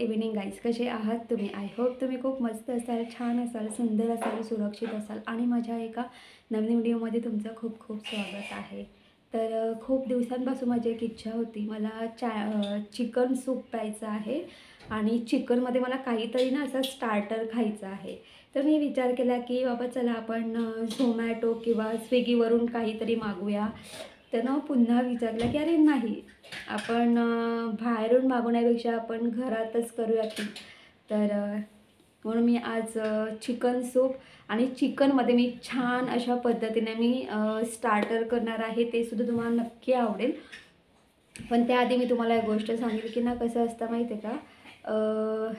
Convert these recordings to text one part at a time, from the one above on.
Good evening guys, कसे आहात तुम्ही? आय होप तुम्ही खूप मस्त असाल, छान असाल, सुंदर असाल, सुरक्षित असाल आणि माझ्या एका नवीन व्हिडिओमध्ये तुमचं खूप खूप स्वागत आहे. तर खूप दिवसांपासून माझी एक इच्छा होती, मला चिकन सूप प्यायचं आहे आणि चिकनमध्ये मला काहीतरी ना असं स्टार्टर खायचं आहे. तर मी विचार केला की बाबा चला आपण झोमॅटो किंवा स्विगीवरून काहीतरी मागूया. त्यानं पुन्हा विचारलं की अरे नाही, आपण बाहेरून मागवण्यापेक्षा आपण घरातच करूया की. तर म्हणून मी आज चिकन सूप आणि चिकनमध्ये मी छान अशा पद्धतीने मी स्टार्टर करणार आहे. ते सुद्धा तुम्हाला नक्की आवडेल. पण त्याआधी मी तुम्हाला एक गोष्ट सांगेल की ना, कसं असतं माहिती आहे का,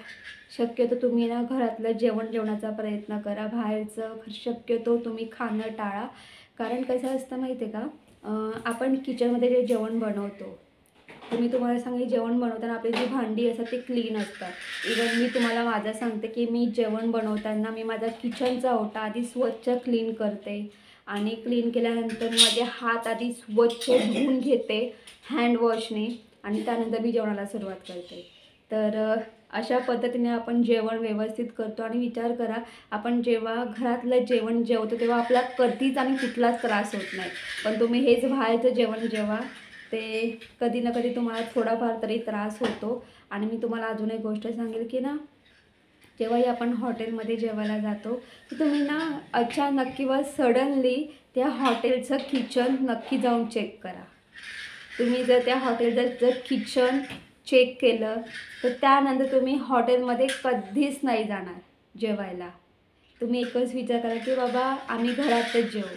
शक्यतो तुम्ही ना घरातलं जेवणाचा प्रयत्न करा. बाहेरचं शक्यतो तुम्ही खाणं टाळा. कारण कसं असतं माहिती आहे का, आपण किचनमध्ये जे जेवण बनवतो, तर मी तुम्हाला सांगेन जेवण बनवताना आपली जी भांडी असतात ती क्लीन असतात. इवन मी तुम्हाला माझं सांगते की मी जेवण बनवताना मी माझा किचनचा ओटा आधी स्वच्छ क्लीन करते आणि क्लीन केल्यानंतर माझे हात आधी स्वच्छ धुवून घेते हँडवॉशने आणि त्यानंतर मी जेवणाला सुरुवात करते. तर अशा पद्धतीने आपण जेवण व्यवस्थित करतो. आणि विचार करा, आपण जेव्हा घरातलं जेवण जेवतो तेव्हा आपला कधीच आणि कुठलाच त्रास होत नाही. पण तुम्ही हेच बाहेरचं जेवण जेव्हा, ते कधी ना कधी तुम्हाला थोडाफार तरी त्रास होतो. आणि मी तुम्हाला अजून एक गोष्ट सांगेल की ना, जेव्हाही आपण हॉटेलमध्ये जेवायला जातो तर तुम्ही ना अचानक किंवा सडनली त्या हॉटेलचं किचन नक्की जाऊन चेक करा. तुम्ही जर त्या हॉटेलचं जर किचन चेक केलं तर त्यानंतर तुम्ही हॉटेलमध्ये कधीच नाही जाणार जेवायला. तुम्ही एकच विचार करा की बाबा आम्ही घरातच जेवू.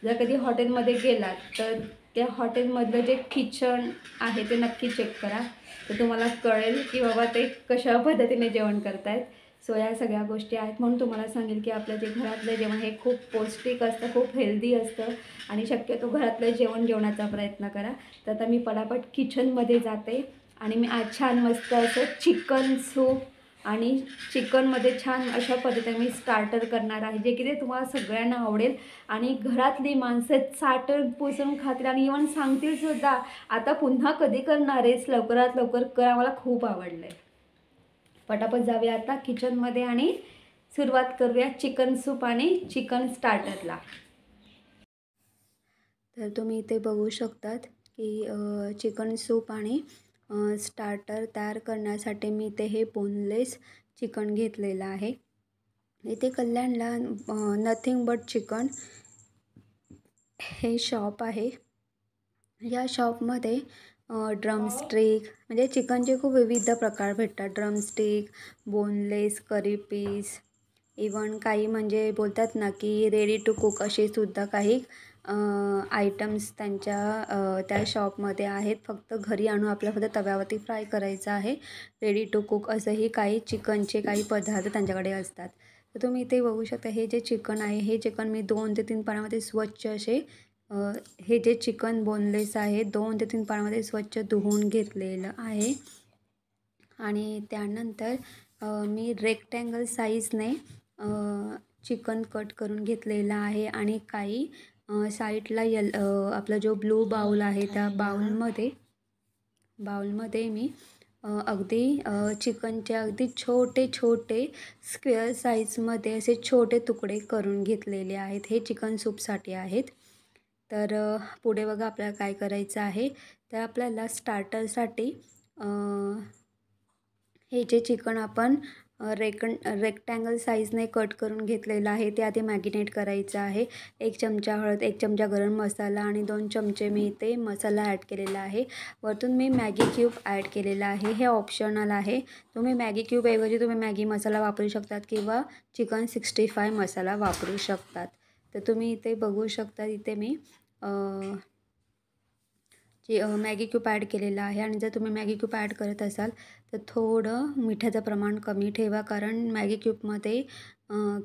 जर कधी हॉटेलमध्ये गेलात तर त्या हॉटेलमधलं जे किचन आहे ते नक्की चेक करा. तर तुम्हाला कळेल की बाबा ते कशा पद्धतीने जेवण करत आहेत. सो या सगळ्या गोष्टी आहेत. म्हणून तुम्हाला सांगेल की आपलं जे घरातलं जेवण हे खूप पौष्टिक असतं, खूप हेल्दी असतं आणि शक्यतो घरातलं जेवण जेवण्याचा प्रयत्न करा. तर आता मी पटापट किचनमध्ये जाते आणि मी आज छान मस्त असं चिकन सूप आणि चिकनमध्ये छान अशा पद्धतीने मी स्टार्टर करणार आहे, जे की ते तुम्हाला सगळ्यांना आवडेल. आणि घरातली माणसं चाटून पुसून खातील आणि इव्हन सांगतील सुद्धा, आता पुन्हा कधी करणार आहेस, लवकरात लवकर कर, मला खूप आवडलं आहे. पटापट जाऊया आता किचनमध्ये आणि सुरुवात करूया चिकन सूप आणि चिकन स्टार्टरला. तर तुम्ही इथे बघू शकतात की चिकन सूप आणि स्टार्टर तयार करण्यासाठी मी इथे हे बोनलेस चिकन घेतलेलं आहे. इथे कल्याणला नथिंग बट चिकन हे शॉप आहे. या शॉपमध्ये ड्रमस्टिक म्हणजे चिकनचे खूप विविध प्रकार भेटतात. ड्रमस्टिक, बोनलेस, करी पीस, इवन काही म्हणजे बोलतात ना की रेडी टू कुक असे सुद्धा काही आयटम्स त्या शॉपमध्ये आहेत. फक्त घरी आणून आपल्या फक्त तव्यावरती फ्राय करायचं आहे. रेडी टू कुक असंही काही चिकनचे काही पदार्थ त्यांच्याकडे असतात. तर तुम्ही इथे बघू शकता, हे जे चिकन आहे हे चिकन मी 2 ते 3 पाण्यामध्ये स्वच्छ असे हे जे चिकन बोनलेस आहे 2 ते 3 पाण्यामध्ये स्वच्छ धुवून घेतलेलं आहे. आणि त्यानंतर मी रेक्टँगल साईजने चिकन कट करून घेतलेलं आहे. आणि काही साईडला आपला जो ब्लू बाउल आहे त्या बाउलमध्ये मी अगदी चिकनचे अगदी छोटे छोटे स्क्वेअर साईजमध्ये असे छोटे तुकडे करून घेतलेले आहेत. हे चिकन सूपसाठी आहेत. तर पुढे बघा आपल्याला काय करायचं आहे. तर आपल्याला स्टार्टरसाठी हे जे चिकन आपण रेक्टँगल साईजने कट करून घेतलेलं आहे ते आधी मॅगिनेट करायचं आहे. 1 चमचा हळद, 1 चमचा गरम मसाला आणि 2 चमचे मी इथे मसाला ॲड केलेला आहे. वरतून मी मॅगी क्यूब ॲड केलेला आहे. हे ऑप्शनल आहे. तुम्ही मॅगी क्यूबऐवजी तुम्ही मॅगी मसाला वापरू शकतात किंवा चिकन 65 मसाला वापरू शकतात. तर तुम्ही इथे बघू शकता, इथे मी मॅगी क्यूब ॲड केलेला आहे. आणि जर तुम्ही मॅगी क्यूब ॲड करत असाल तर थोडं मिठाचं प्रमाण कमी ठेवा, कारण मॅगी क्यूबमध्ये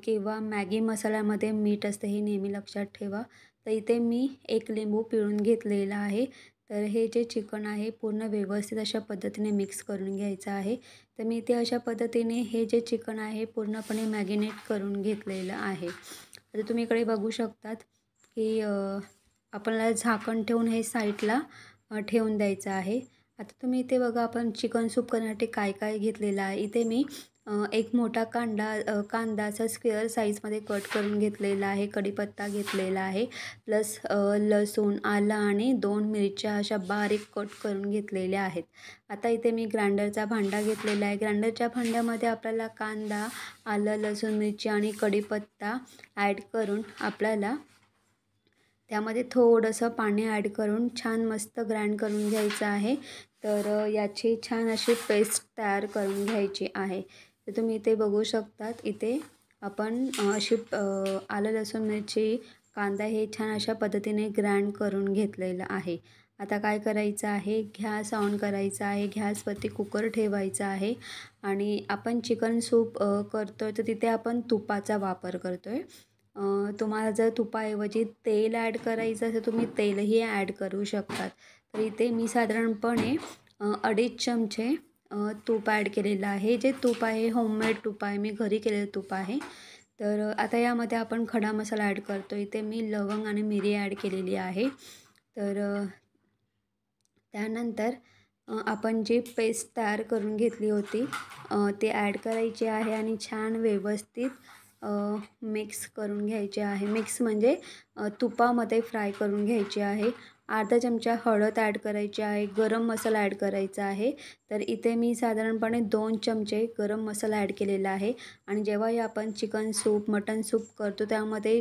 किंवा मॅगी मसाल्यामध्ये मीठ असतं, हे नेहमी लक्षात ठेवा. तर इथे मी 1 लिंबू पिळून घेतलेला आहे. तर हे जे चिकन आहे पूर्ण व्यवस्थित अशा पद्धतीने मिक्स करून घ्यायचं आहे. तर मी इथे अशा पद्धतीने हे जे चिकन आहे पूर्णपणे मॅगिनेट करून घेतलेलं आहे. आता तुम्ही इकडे बघू शकतात की आपल्याला झाकण ठेवून हे साईडला ठेवून द्यायचं आहे. आता तुम्ही इथे बघा आपण चिकन सूप करण्यासाठी काय काय घेतलेलं आहे. इथे मी एक मोठा कांदा असा स्क्वेअर साईजमध्ये कट करून घेतलेला आहे. कढीपत्ता घेतलेला आहे. प्लस लसूण, आलं आणि 2 मिरच्या अशा बारीक कट करून घेतलेल्या आहेत. आता इथे मी ग्राइंडरचा भांडा घेतलेला आहे. ग्राइंडरच्या भांड्यामध्ये आपल्याला कांदा, आलं, लसूण, मिरची आणि कढीपत्ता ॲड करून आपल्याला त्यामध्ये थोडंसं पाणी ॲड करून छान मस्त ग्राइंड करून घ्यायचं आहे. तर याची छान अशी पेस्ट तयार करून घ्यायची आहे. तर तुम्ही इथे बघू शकतात. इथे आपण आलं, लसूण, मिरची, कांदा हे छान अशा पद्धतीने ग्राइंड करून घेतलेलं आहे. आता काय करायचं आहे, गॅस ऑन करायचा आहे. गॅसवरती कुकर ठेवायचा आहे आणि आपण चिकन सूप करतो आहे, तर तिथे आपण तुपाचा वापर करतो आहे. तुम्हाला जर तुपाऐवजी तेल ॲड करायचं असेल तुम्ही तेलही ॲड करू शकतात. तर इथे मी साधारणपणे 2.5 चमचे तूप ॲड केलेलं आहे. जे तूप आहे होममेड तूप आहे, मी घरी केलेलं तूप आहे. तर आता यामध्ये आपण खडा मसाला ॲड करतो. इथे मी लवंग आणि मिरी ॲड केलेली आहे. तर त्यानंतर आपण जी पेस्ट तयार करून घेतली होती ते ॲड करायची आहे आणि छान व्यवस्थित मिक्स करून घ्यायचे आहे. मिक्स म्हणजे तुपामध्ये फ्राय करून घ्यायची आहे. अर्धा चमचा हळद ॲड करायची आहे. गरम मसाला ॲड करायचा आहे. तर इथे मी साधारणपणे 2 चमचे गरम मसाला ॲड केलेला आहे आणि जेव्हाही आपण चिकन सूप, मटन सूप करतो त्यामध्ये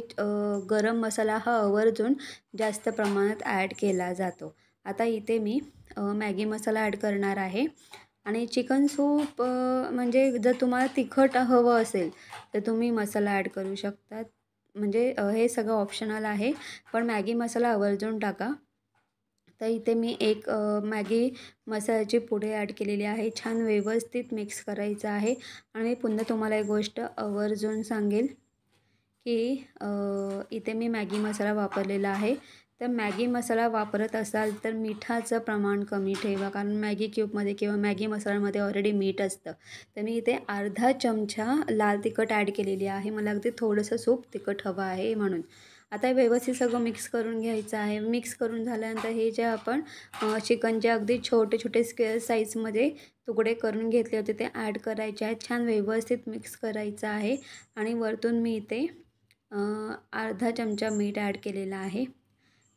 गरम मसाला हा आवर्जून जास्त प्रमाणात ॲड केला जातो. आता इथे मी मॅगी मसाला ॲड करणार आहे आणि चिकन सूप म्हणजे जर तुम्हाला तिखट हवं असेल तर तुम्ही मसाला ॲड करू शकतात. म्हणजे हे सगळं ऑप्शनल आहे, पण मॅगी मसाला आवर्जून टाका. तर इथे मी एक मॅगी मसाल्याची पुडी ॲड केलेली आहे. छान व्यवस्थित मिक्स करायचं आहे आणि पुन्हा तुम्हाला एक गोष्ट आवर्जून सांगेल की इथे मी मॅगी मसाला वापरलेला आहे. तर मॅगी मसाला वापरत असाल तर मिठाचं प्रमाण कमी ठेवा, कारण मॅगी क्यूबमध्ये किंवा मॅगी मसाल्यामध्ये ऑलरेडी मीठ असतं. तर मी इथे अर्धा चमचा लाल तिखट ॲड केलेली आहे. मला अगदी थोडंसं सूप तिखट हवं आहे म्हणून. आता व्यवस्थित सगळं मिक्स करून घ्यायचं आहे. मिक्स करून झाल्यानंतर हे जे आपण चिकनचे अगदी छोटे छोटे स्क्वेअर साईजमध्ये तुकडे करून घेतले होते ते ॲड करायचे आहेत. छान व्यवस्थित मिक्स करायचं आहे आणि वरतून मी इथे अर्धा चमचा मीठ ॲड केलेला आहे.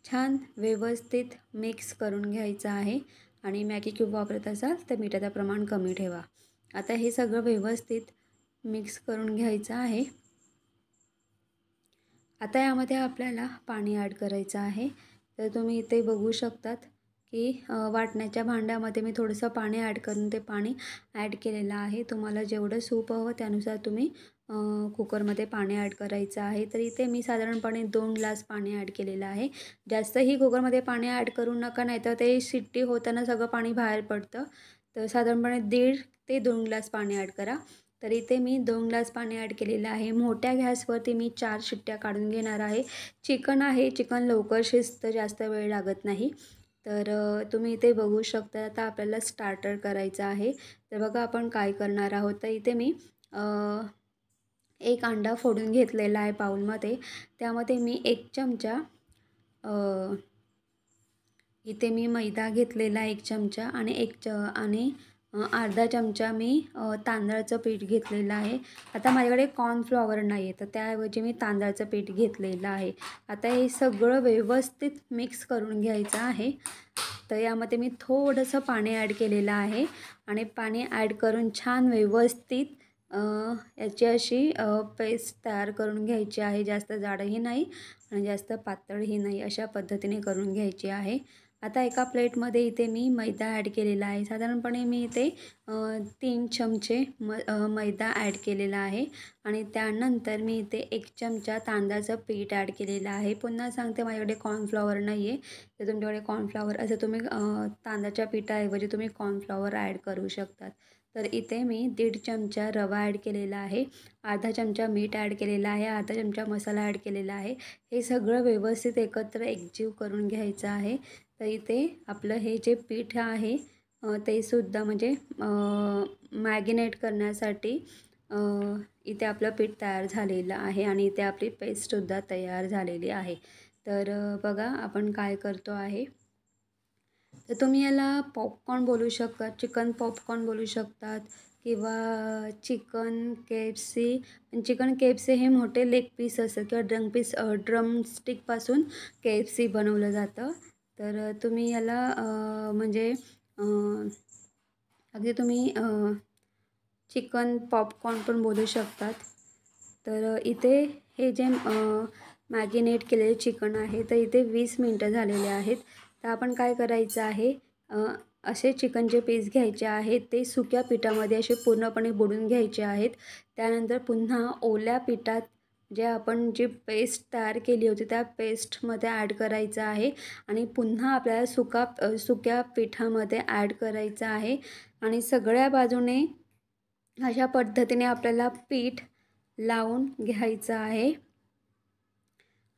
छान व्यवस्थित मिक्स करून घ्यायचं आहे आणि मॅगी क्यूब वापरत असाल तर मिठाचं प्रमाण कमी ठेवा. आता हे सगळं व्यवस्थित मिक्स करून घ्यायचं आहे. आता यामध्ये आपल्याला पाणी ॲड करायचं आहे. तर तुम्ही इथे बघू शकतात की वाटण्याच्या भांड्यामध्ये मी थोडंसं पाणी ॲड करून ते पाणी ॲड केलेलं आहे. तुम्हाला जेवढं सूप हवं त्यानुसार तुम्ही कुकरमध्ये पाणी ॲड करायचं आहे. तर इथे मी साधारणपणे 2 ग्लास पाणी ॲड केलेलं आहे. जास्तही कुकरमध्ये पाणी ॲड करू नका, नाहीतर ते शिट्टी होताना सगळं पाणी बाहेर पडतं. तर साधारणपणे 1.5 ते 2 ग्लास पाणी ॲड करा. तर इथे मी 2 ग्लास पाणी ॲड केलेलं आहे. मोठ्या गॅसवरती मी 4 शिट्ट्या काढून घेणार आहे. चिकन आहे, चिकन लवकर शिजतं, जास्त वेळ लागत नाही. तर तुम्ही इथे बघू शकता. आता आपल्याला स्टार्टर करायचं आहे. तर बघा आपण काय करणार आहोत. तर इथे मी एक अंडा फोडून घेतलेला आहे बाउलमध्ये. त्यामध्ये मी 1 चमचा इथे मी मैदा घेतलेला 1 चमचा आणि अर्धा चमचा मी तांदळाचं पीठ घेतलेलं आहे. आता माझ्याकडे कॉर्नफ्लॉवर नाही आहे, तर त्याऐवजी मी तांदळाचं पीठ घेतलेलं आहे. आता हे सगळं व्यवस्थित मिक्स करून घ्यायचं आहे. तर यामध्ये मी थोडंसं पाणी ॲड केलेलं आहे आणि पाणी ॲड करून छान व्यवस्थित याची अशी पेस्ट तयार करून घ्यायची आहे. जास्त जाडही नाही आणि जास्त पातळही नाही, अशा पद्धतीने करून घ्यायची आहे. आता एका प्लेटमध्ये इथे मी मैदा ॲड केलेला आहे. साधारणपणे मी इथे 3 चमचे मैदा ॲड केलेला आहे आणि त्यानंतर मी इथे 1 चमचा तांदळाचं पीठ ॲड केलेलं आहे. पुन्हा सांगते माझ्याकडे कॉर्नफ्लॉवर नाही आहे. तर तुमच्याकडे कॉर्नफ्लॉवर असेल तुम्ही तांदळाच्या पिठाऐवजी तुम्ही कॉर्नफ्लॉवर ॲड करू शकतात. तर इथे मी 1.5 चमचा रवा ॲड केलेला आहे. अर्धा चमचा मीठ ॲड केलेला आहे. अर्धा चमचा मसाला ॲड केलेला आहे. हे सगळं व्यवस्थित एकत्र एकजीव करून घ्यायचं आहे. तर इथे आपलं हे जे पीठ आहे ते सुद्धा म्हणजे मॅगिनेट करण्यासाठी इथे आपलं पीठ तयार झालेलं आहे आणि इथे आपली पेस्टसुद्धा तयार झालेली आहे. तर बघा आपण काय करतो आहे. तर तुम्ही याला पॉपकॉर्न बोलू शकता, चिकन पॉपकॉर्न बोलू शकतात किंवा चिकन के-एफ-सी. चिकन के-एफ-सी हे मोठे लेग पीस असतात किंवा ड्रमस्टिकपासून के-एफ-सी बनवलं जातं. तर तुम्ही याला म्हणजे अ, अगदी तुम्ही चिकन पॉपकॉर्न पण बोलू शकतात. तर इथे हे जे मॅगिनेट केलेले चिकन आहे, तर इथे 20 मिनटं झालेले आहेत. तर आपण काय करायचं आहे, असे चिकनचे पीस घ्यायचे आहेत, ते सुक्या पिठामध्ये असे पूर्णपणे बुडवून घ्यायचे आहेत. त्यानंतर पुन्हा ओल्या पिठात जे आपण जी पेस्ट तयार केली होती, त्या पेस्टमध्ये ॲड करायचं आहे आणि पुन्हा आपल्याला सुक्या पिठामध्ये ॲड करायचं आहे आणि सगळ्या बाजूने अशा पद्धतीने आपल्याला पीठ लावून घ्यायचं आहे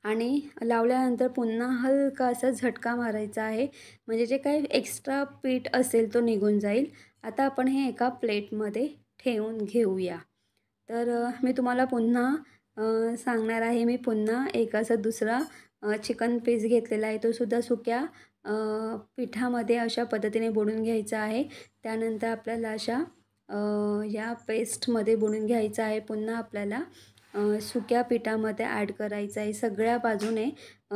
आणि लावल्यानंतर पुन्हा हलका असा झटका मारायचा आहे, म्हणजे जे काही एक्स्ट्रा पीठ असेल तो निघून जाईल. आता आपण हे एका प्लेटमध्ये ठेवून घेऊया. तर मी तुम्हाला पुन्हा सांगणार आहे. मी पुन्हा एक असा दुसरा चिकन पीस घेतलेला आहे. तो सुद्धा सुक्या अ, पिठामध्ये अशा पद्धतीने बुडवून घ्यायचा आहे. त्यानंतर आपल्याला अशा या पेस्टमध्ये बुडवून घ्यायचा आहे. पुन्हा आपल्याला सुक्या पिठामध्ये ॲड करायचं आहे. सगळ्या बाजूने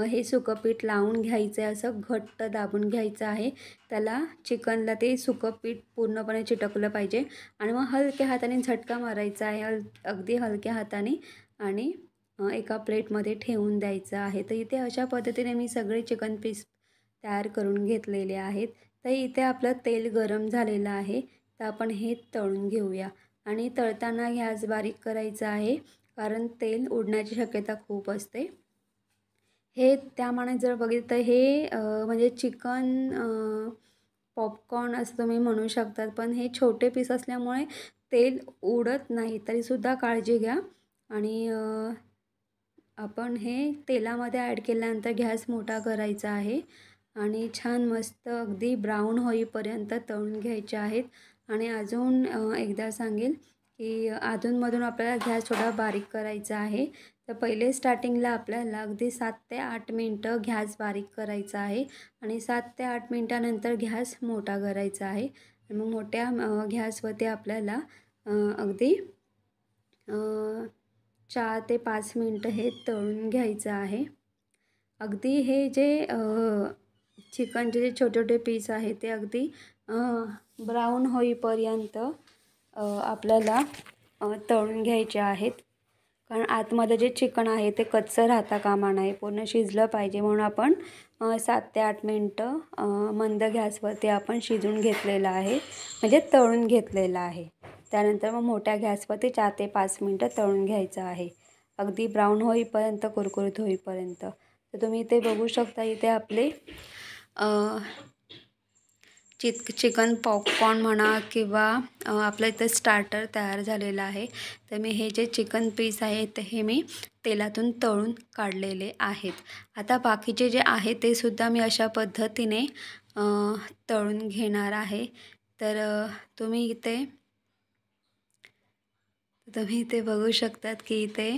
हे सुकं पीठ लावून घ्यायचं आहे, असं घट्ट दाबून घ्यायचं आहे. त्याला चिकनला ते सुकं पीठ पूर्णपणे चिटकलं पाहिजे आणि मग हलक्या हाताने झटका मारायचा आहे, अगदी हलक्या हाताने आणि एका प्लेटमध्ये ठेवून द्यायचं आहे. तर इथे अशा पद्धतीने मी सगळे चिकन पीस तयार करून घेतलेले आहेत. तर इथे आपलं तेल गरम झालेलं आहे. तर आपण हे तळून घेऊया आणि तळताना गॅस बारीक करायचा आहे, कारण तेल उडण्याची शक्यता खूप असते. हे त्यामानाने जर बघितलं तर हे म्हणजे चिकन पॉपकॉर्न असं तुम्ही म्हणू शकतात. पण हे छोटे पीस असल्यामुळे तेल उडत नाही. तरीसुद्धा काळजी घ्या आणि आपण हे तेलामध्ये ॲड केल्यानंतर गॅस मोठा करायचा आहे आणि छान मस्त अगदी ब्राऊन होईपर्यंत तळून घ्यायचे आहेत. आणि अजून एकदा सांगेल की अधूनमधून आपल्याला गॅस थोडा बारीक करायचा आहे. तर पहिले स्टार्टिंगला आपल्याला अगदी 7 ते 8 मिनटं गॅस बारीक करायचा आहे आणि 7 ते 8 मिनटानंतर गॅस मोठा करायचा आहे. मग मोठ्या गॅसवरती आपल्याला अगदी 4 ते 5 मिनटं हे तळून घ्यायचं आहे. अगदी हे जे चिकनचे जे छोटे-छोटे पीस आहेत ते अगदी ब्राऊन होईपर्यंत आपल्याला तळून घ्यायचे आहेत. कारण आतमध्ये जे चिकन आहे ते कच्चं राहता कामा नये, पूर्ण शिजलं पाहिजे म्हणून आपण 7 ते 8 मिनटं मंद गॅसवरती आपण शिजवून घेतलेलं आहे, म्हणजे तळून घेतलेलं आहे. त्यानंतर मग मोठ्या गॅसवरती 4 ते 5 मिनटं तळून घ्यायचं आहे, अगदी ब्राऊन होईपर्यंत, कुरकुरीत होईपर्यंत. तर तुम्ही इथे बघू शकता, इथे आपले चिकन पॉपकॉर्न म्हणा किंवा आपलं इथं स्टार्टर तयार झालेलं आहे. तर मी हे जे चिकन पीस आहेत हे मी तेलातून तळून काढलेले आहेत. आता बाकीचे जे आहे ते सुद्धा मी अशा पद्धतीने तळून घेणार आहे. तर तुम्ही इथे बघू शकतात की इथे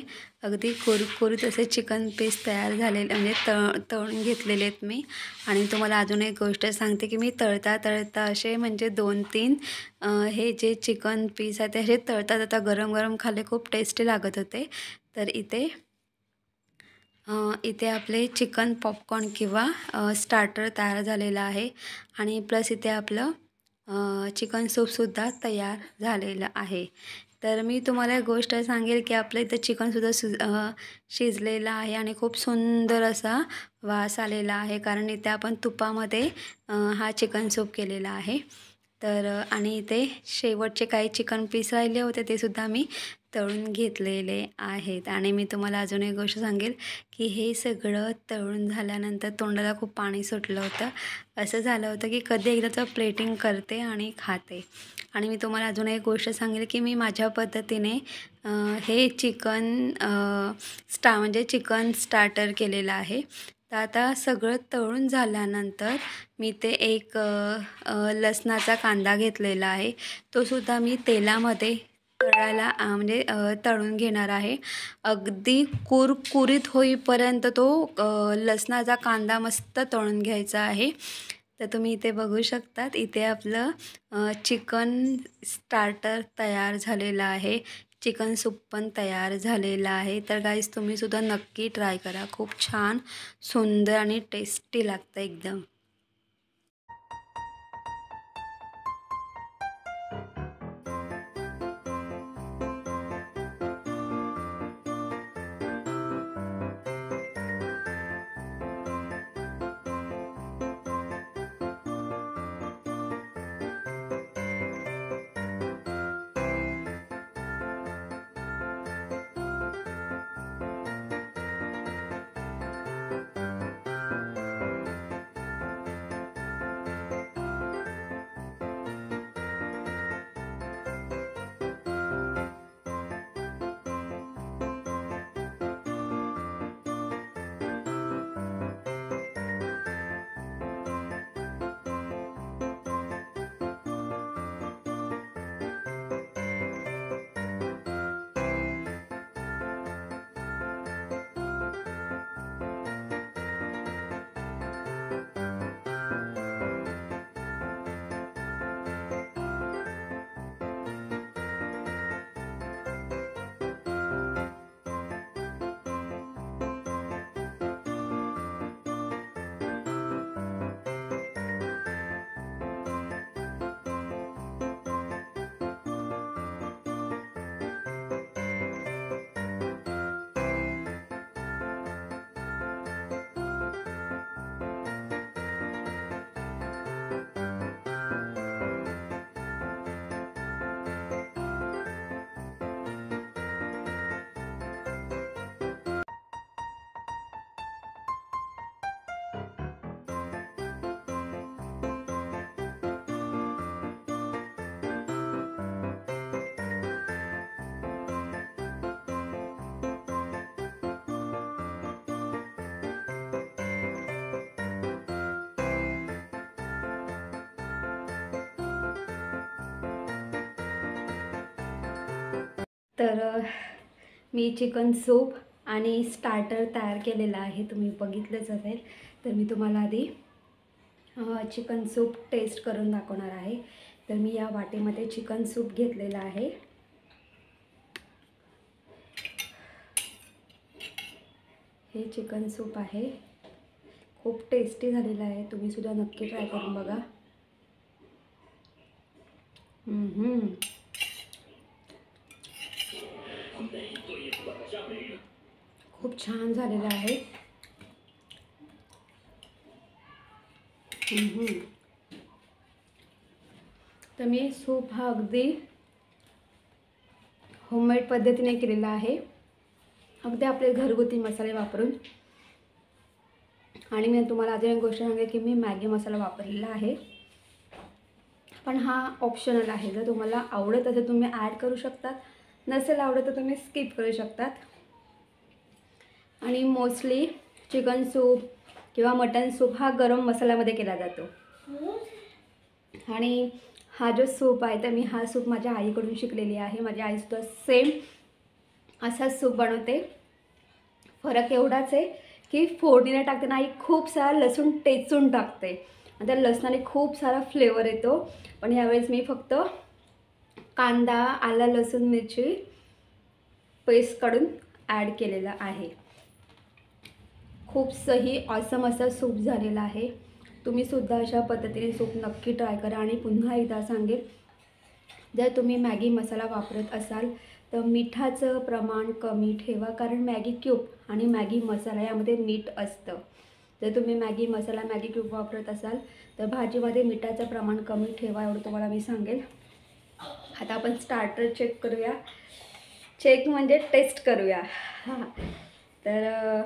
अगदी कुरकुरीत असे चिकन पीस तयार झालेले, म्हणजे तळून घेतलेले आहेत मी. आणि तुम्हाला अजून एक गोष्ट सांगते की मी तळता असे म्हणजे 2-3 हे जे चिकन पीस आहे ते असे तळता गरम गरम खाल्ले, खूप टेस्टी लागत होते. तर इथे आपले चिकन पॉपकॉर्न किंवा स्टार्टर तयार झालेलं आहे आणि प्लस इथे आपलं चिकन सूपसुद्धा तयार झालेलं आहे. तर मी तुम्हाला एक गोष्ट सांगेल की आपलं इथं चिकनसुद्धा शिजलेलं आहे आणि खूप सुंदर असा वास आलेला आहे, कारण इथे आपण तुपामध्ये हा चिकन सूप केलेला आहे. तर आणि इथे शेवटचे काही चिकन पीस राहिले होते ते सुद्धा मी तळून घेतलेले आहेत. आणि मी तुम्हाला अजून एक गोष्ट सांगेल की हे सगळं तळून झाल्यानंतर तोंडाला खूप पाणी सुटलं होतं. असं झालं होतं की कधी एकदाचं प्लेटिंग करते आणि खाते. आणि मी तुम्हाला अजून एक गोष्ट सांगेल की मी माझ्या पद्धतीने हे म्हणजे चिकन स्टार्टर केलेलं आहे. तर आता सगळं तळून झाल्यानंतर मी ते एक लसणाचा कांदा घेतलेला आहे, तो सुद्धा मी तेलामध्ये तळायला म्हणजे तळून घेणार आहे. अगदी कुरकुरीत होईपर्यंत तो लसणाचा कांदा मस्त तळून घ्यायचा आहे. तर तुम्ही इथे बघू शकतात, इथे आपलं चिकन स्टार्टर तयार झालेलं आहे. चिकन सूप पण तयार झालेलं आहे. तर गाईज तुम्हीसुद्धा नक्की ट्राय करा. खूप छान, सुंदर आणि टेस्टी लागतं एकदम. तर मी चिकन सूप आणि स्टार्टर तयार केलेला आहे, तुम्ही बघितलंच असेल. तर मी तुम्हाला आधी चिकन सूप टेस्ट करून दाखवणार आहे. तर मी या वाटीमध्ये चिकन सूप घेतलेला आहे. हे चिकन सूप आहे, खूप टेस्टी झालेलं आहे. तुम्ही सुद्धा नक्की ट्राय करून बघा. खूप छान झालेलं आहे. तर मी सूप हा अगदी होममेड पद्धतीने केलेला आहे, अगदी आपले घरगुती मसाले वापरून. आणि मी तुम्हाला अजून एक गोष्ट सांगेन की मी मॅगी मसाला वापरलेला आहे, पण हा ऑप्शनल आहे. जर तुम्हाला आवडत असेल तुम्ही ॲड करू शकतात, नसेल आवडत तर तुम्ही स्किप करू शकतात. आणि मोस्टली चिकन सूप किंवा मटन सूप हा गरम मसाल्यामध्ये केला जातो. आणि हा जो सूप आहे तर मी हा सूप माझ्या आईकडून शिकलेली आहे. माझी आईसुद्धा सेम असाच सूप बनवते. फरक एवढाच आहे की फोडणीला टाकताना आई खूप सारा लसूण टेचून टाकते आणि त्या लसणाने खूप सारा फ्लेवर येतो. पण यावेळेस मी फक्त कांदा, आला, लसूण, मिरची पेस्ट काढून ॲड केलेला आहे. खूप सही ऑसम असा सूप झालेला आहे. तुम्हीसुद्धा अशा पद्धतीने सूप नक्की ट्राय करा. आणि पुन्हा एकदा सांगेल, जर तुम्ही मॅगी मसाला वापरत असाल तर मिठाचं प्रमाण कमी ठेवा, कारण मॅगी क्यूब आणि मॅगी मसाला यामध्ये मीठ असतं. जर तुम्ही मॅगी मसाला, मॅगी क्यूब वापरत असाल तर भाजीमध्ये मिठाचं प्रमाण कमी ठेवा, एवढं तुम्हाला मी सांगेल. आता आपण स्टार्टर चेक करूया. चेक म्हणजे टेस्ट करूया. तर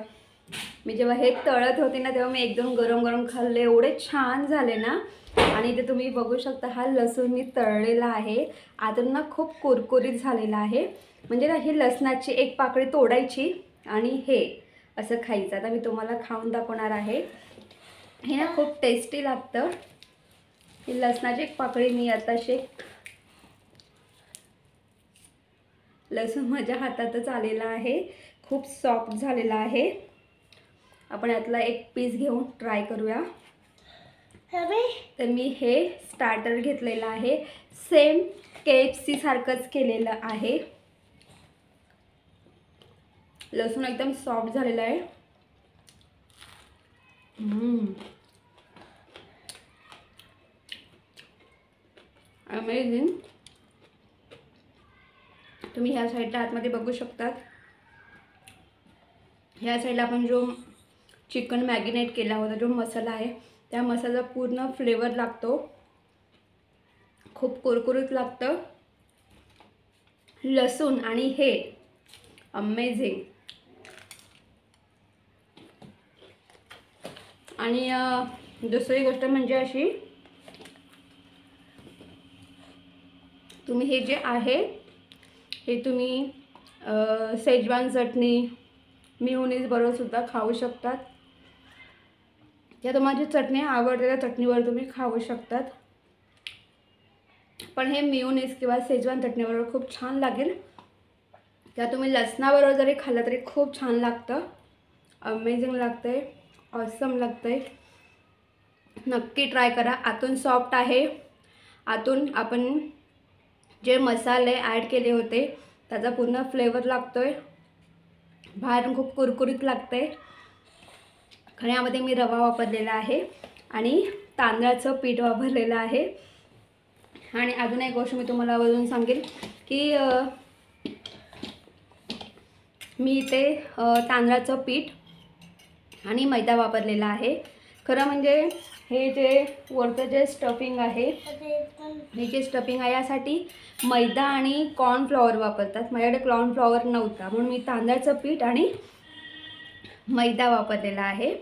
मी जेव्हा हे तळत होते ना तेव्हा मी एकदम गरम गरम खाल्ले, एवढे छान झाले ना. आणि इथे तुम्ही बघू शकता हा लसूण मी तळलेला आहे, आतून ना खूप कुरकुरीत झालेला आहे. म्हणजे ना ही लसणाची एक पाकळी तोडायची आणि हे असं खायचं. आता मी तुम्हाला खाऊन दाखवणार आहे. हे ना खूप टेस्टी लागतं. ही लसणाची एक पाकळी मी आताशी, लसूण माझ्या हातातच आलेला आहे, खूप सॉफ्ट झालेला आहे. आपण यातला एक पीस घेऊन ट्राय करूया. तर मी हे स्टार्टर घेतलेलं आहे, सेम KFC सारखंच केलेलं आहे. लसूण एकदम सॉफ्ट झालेला आहे. अमेझिंग. तुम्ही ह्या साईडला आतमध्ये बघू शकतात. ह्या साईडला आपण जो चिकन मॅगिनेट केला होता, जो मसाला आहे, त्या मसाला पूर्ण फ्लेवर लागतो, खूप कुरकुरीत लागतं. लसूण आणि हे अमेझिंग. आणि दुसरी गोष्ट म्हणजे अशी, तुम्ही हे जे आहे हे तुम्ही शेजवान चटणी, मेयोनीज बरोबर सुद्धा खाऊ शकतात. या तुम्हाला जी चटणी आवडते त्या चटणीवर तुम्ही खाऊ शकतात. पण हे मेयोनीज किंवा शेजवान चटणीबरोबर खूप छान लागेल. त्या तुम्ही लसणाबरोबर जरी खाल्लं तरी खूप छान लागतं. अमेझिंग लागतंय, ऑसम लागतंय. नक्की ट्राय करा. आतून सॉफ्ट आहे, आतून आपण जे मसाले ॲड केले होते त्याचा पूर्ण फ्लेवर लागतोय, बाहेरून खूप कुरकुरीत लागतंय. यामध्ये मी रवा वापरलेला आहे आणि तांदळाचं पीठ वापरलेलं आहे. आणि अजून एक गोष्ट मी तुम्हाला अजून सांगेल की मी इथे तांदळाचं पीठ आणि मैदा वापरलेला आहे. खरं म्हणजे हे जे वरचं जे स्टफिंग आहे, हे जे स्टफिंग आहे यासाठी मैदा आणि कॉर्नफ्लॉवर वापरतात. माझ्याकडे कॉर्नफ्लॉवर नव्हता म्हणून मी तांदळाचं पीठ आणि मैदा वापरलेला आहे.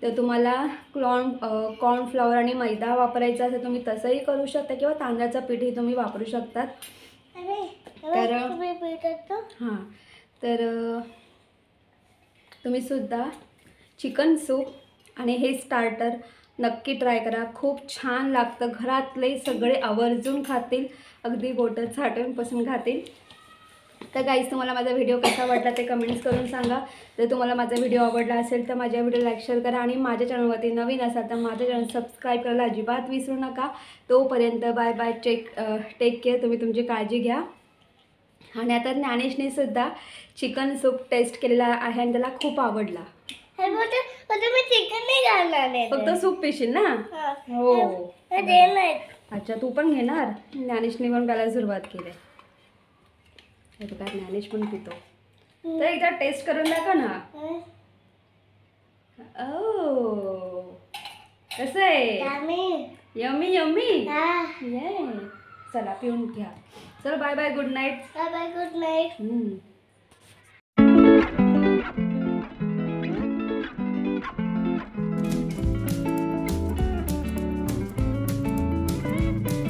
तर तुम्हाला कॉर्नफ्लॉवर आणि मैदा वापरायचा असेल तुम्ही तसंही करू शकता किंवा तांदळाचं पीठही तुम्ही वापरू शकतात. तर हां, तर तुम्ही सुद्धा चिकन सूप आणि हे स्टार्टर नक्की ट्राय करा. खूप छान लागतं. घरातले सगळे आवर्जून खातील, अगदी बोटं चाटूनपासून खातील. तर गाईज, तुम्हाला माझा व्हिडिओ कसा वाटला ते कमेंट्स करून सांगा. जर तुम्हाला माझा व्हिडिओ आवडला असेल तर माझ्या व्हिडिओ लाईक शेअर करा आणि माझ्या चॅनलवरती नवीन असाल तर माझं चॅनल सबस्क्राईब करायला अजिबात विसरू नका. तोपर्यंत बाय बाय. Take care. तुम्ही तुमची काळजी घ्या. आणि आता ज्ञानेशने सुद्धा चिकन सूप टेस्ट केलेला आहे आणि त्याला खूप आवडला. फक्त सूप पिशील ना? हो. अच्छा, तू पण घेणार? ज्ञानेशने पण प्यायला सुरुवात केली. काय ज्ञानेश पण पितो. तर एकदा टेस्ट करून दाखव ना. ओ, कसं आहे? Yummy yummy. चला पिऊन घ्या. चल bye bye. Good night. Bye bye. Good night.